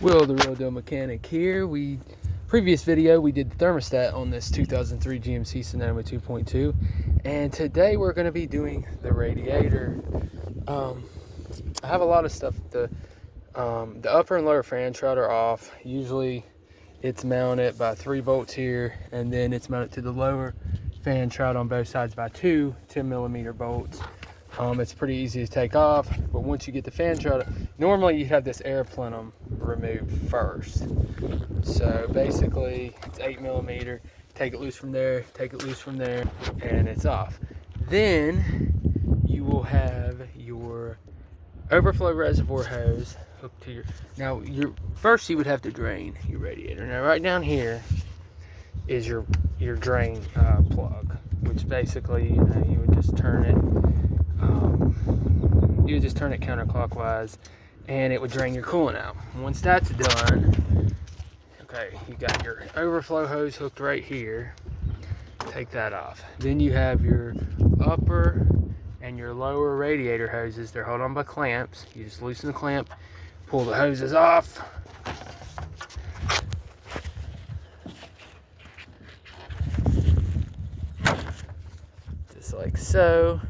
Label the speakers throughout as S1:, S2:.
S1: Will, the Real Deal Mechanic here. Previous video we did the thermostat on this 2003 GMC Sonoma 2.2, and today we're going to be doing the radiator. I have a lot of stuff. The upper and lower fan shroud are off. Usually it's mounted by 3 bolts here, and then it's mounted to the lower fan shroud on both sides by 2 10mm bolts. It's pretty easy to take off, but once you get the fan shroud, normally you have this air plenum removed first. So basically it's 8mm, take it loose from there, take it loose from there, and it's off. Then you will have your overflow reservoir hose hooked to first you would have to drain your radiator. Now right down here is your drain plug, which basically you would just turn it counterclockwise and it would drain your coolant out. Once that's done, okay, you got your overflow hose hooked right here. Take that off. Then you have your upper and your lower radiator hoses. They're held on by clamps. You just loosen the clamp, pull the hoses off. Just like so.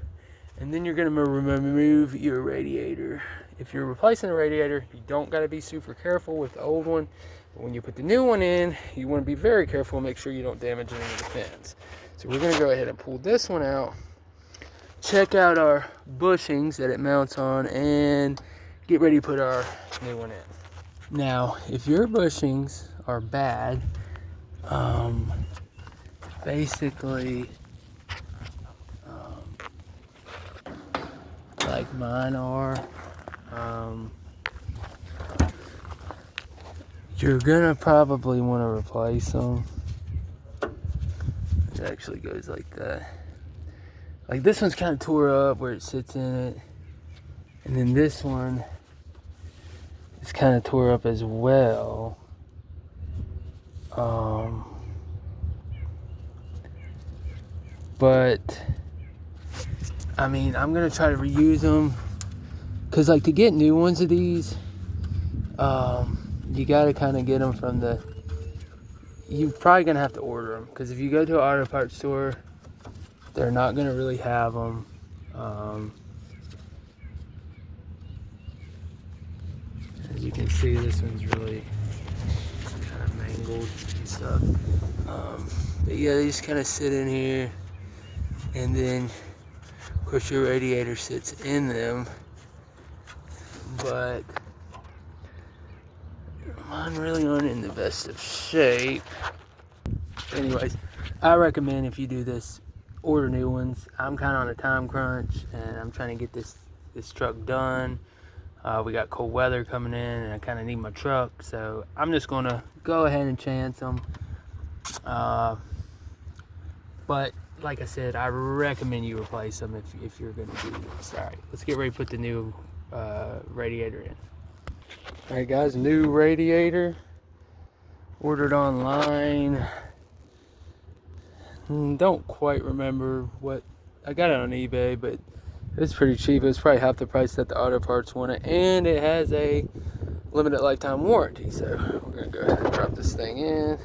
S1: And then you're going to remove your radiator. If you're replacing a radiator, you don't got to be super careful with the old one. But when you put the new one in, you want to be very careful and make sure you don't damage any of the fins. So we're going to go ahead and pull this one out. Check out our bushings that it mounts on and get ready to put our new one in. Now, if your bushings are bad, basically, like mine are, you're gonna probably want to replace them. It actually goes like that. Like this one's kind of tore up where it sits in it, and then this one is kind of tore up as well. But I mean, I'm gonna try to reuse them, cause like to get new ones of these, you gotta kind of get them from you're probably gonna have to order them, cause if you go to an auto parts store, they're not gonna really have them. As you can see, this one's really kind of mangled and stuff. But yeah, they just kind of sit in here, and then of course your radiator sits in them, but mine really aren't in the best of shape. Anyways, I recommend if you do this, order new ones. I'm kind of on a time crunch and I'm trying to get this truck done. We got cold weather coming in and I kind of need my truck, so I'm just gonna go ahead and chance them. But like I said, I recommend you replace them if you're gonna do this. All right, let's get ready to put the new radiator in. All right, guys, new radiator, ordered online. Don't quite remember what I got it on eBay, but it's pretty cheap. It was probably half the price that the auto parts wanted, and it has a limited lifetime warranty. So we're gonna go ahead and drop this thing in.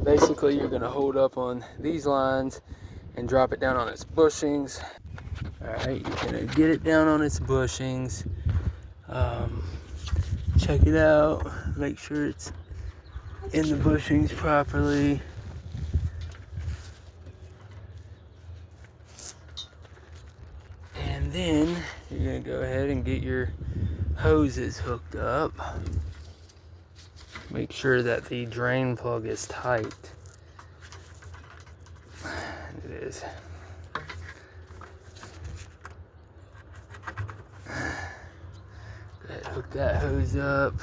S1: Basically, you're gonna hold up on these lines and drop it down on its bushings. All right, you're gonna get it down on its bushings. Check it out, make sure it's in the bushings properly. And then you're gonna go ahead and get your hoses hooked up. Make sure that the drain plug is tight. It is. Go ahead, hook that hose up.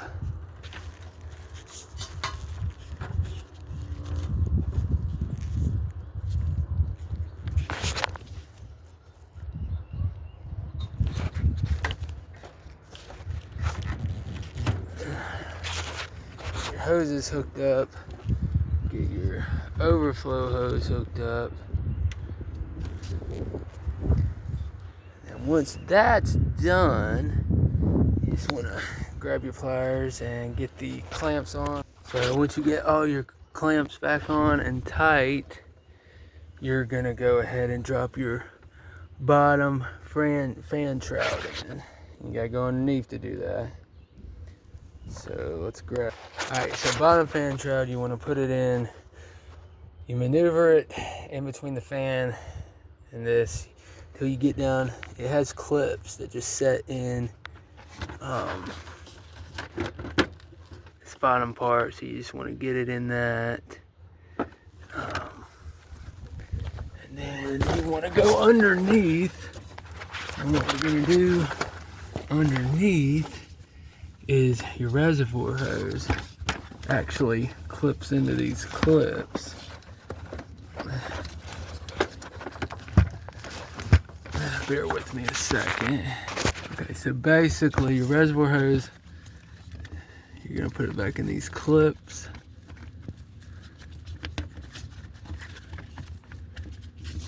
S1: Your hose is hooked up. Get your overflow hose hooked up. And once that's done, you just want to grab your pliers and get the clamps on. So once you get all your clamps back on and tight, you're gonna go ahead and drop your bottom fan shroud in. You gotta go underneath to do that. So let's grab. Alright, so bottom fan shroud, you want to put it in. You maneuver it in between the fan and this till you get down. It has clips that just set in this bottom part, so you just want to get it in that. And then you want to go underneath. And what we're going to do underneath is your reservoir hose actually clips into these clips. Bear with me a second. Okay, so basically your reservoir hose, you're gonna put it back in these clips.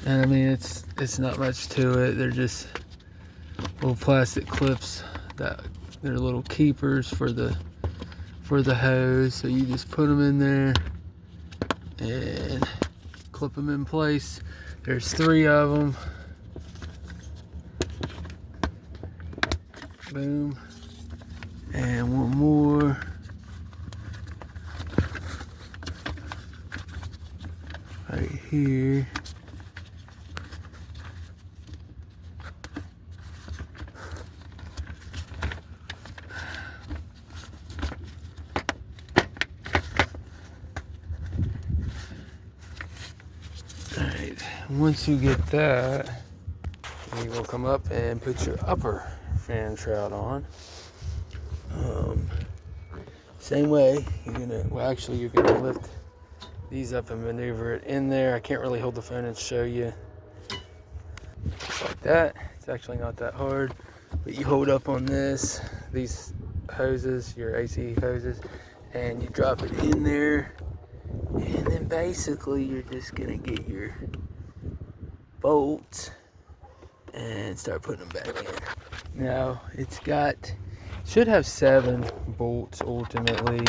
S1: And I mean, it's not much to it. They're just little plastic clips that they're little keepers for the hose. So you just put them in there and clip them in place. There's 3 of them. Boom. And one more. Right here. Alright, once you get that, you will come up and put your upper fan shroud on. Same way, you're gonna lift these up and maneuver it in there. I can't really hold the phone and show you. Just like that. It's actually not that hard, but you hold up on these hoses, your AC hoses, and you drop it in there, and then basically you're just gonna get your bolts and start putting them back in. Now should have 7 bolts ultimately.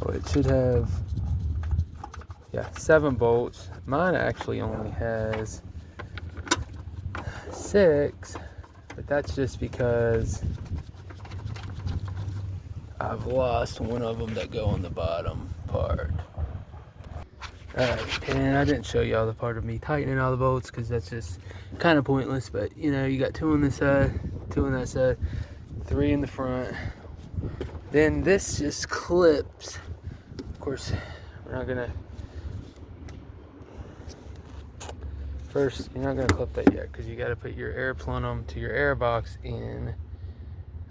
S1: It should have 7 bolts. Mine actually only has 6, but that's just because I've lost one of them that go on the bottom part. Alright, and I didn't show y'all the part of me tightening all the bolts because that's just kind of pointless, but you know, you got 2 on this side, 2 on that side, 3 in the front. Then this just clips. Of course, we're not gonna, first, you're not gonna clip that yet because you gotta put your air plenum to your air box in.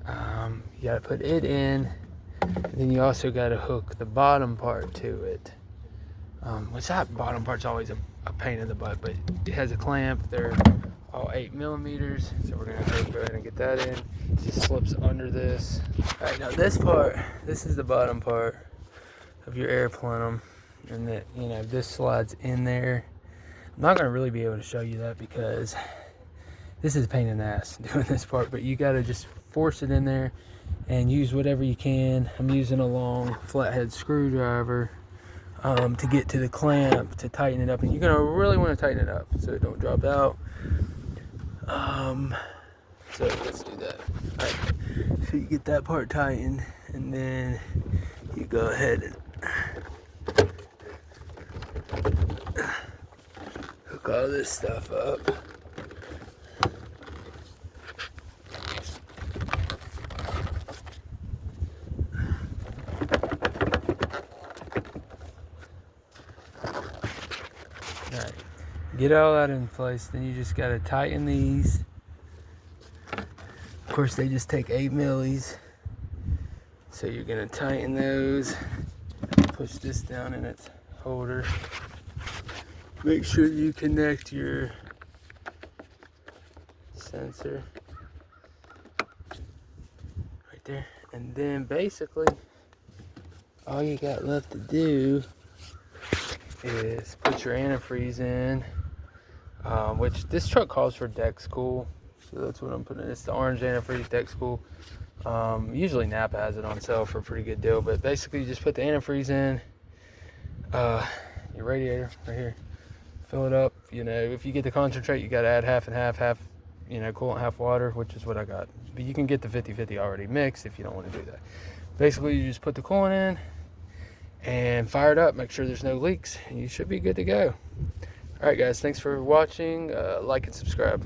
S1: You gotta put it in, and then you also gotta hook the bottom part to it. Which that bottom part's always a pain in the butt, but it has a clamp. They're all 8mm, so we're gonna go ahead and get that in. It just slips under this. All right, now this part, this is the bottom part of your air plenum, and that, you know, this slides in there. I'm not gonna really be able to show you that because this is a pain in the ass doing this part, but you gotta just force it in there and use whatever you can. I'm using a long flathead screwdriver to get to the clamp to tighten it up, and you're gonna really want to tighten it up so it don't drop out. So let's do that. All right. So you get that part tightened, and then you go ahead and hook all this stuff up. Alright, get all that in place, then you just gotta tighten these. Of course, they just take 8mm, so you're gonna tighten those. Push this down in its holder. Make sure you connect your sensor right there, And then basically all you got left to do is put your antifreeze in, which this truck calls for Dex Cool, so that's what I'm putting in. It's the orange antifreeze Dex Cool. Usually Napa has it on sale for a pretty good deal, but basically you just put the antifreeze in, your radiator right here, fill it up. You know, if you get the concentrate, you got to add half and half, you know, coolant, half water, which is what I got. But you can get the 50-50 already mixed if you don't want to do that. Basically, you just put the coolant in and fire it up, make sure there's no leaks, and you should be good to go. All right, guys, thanks for watching. Like and subscribe.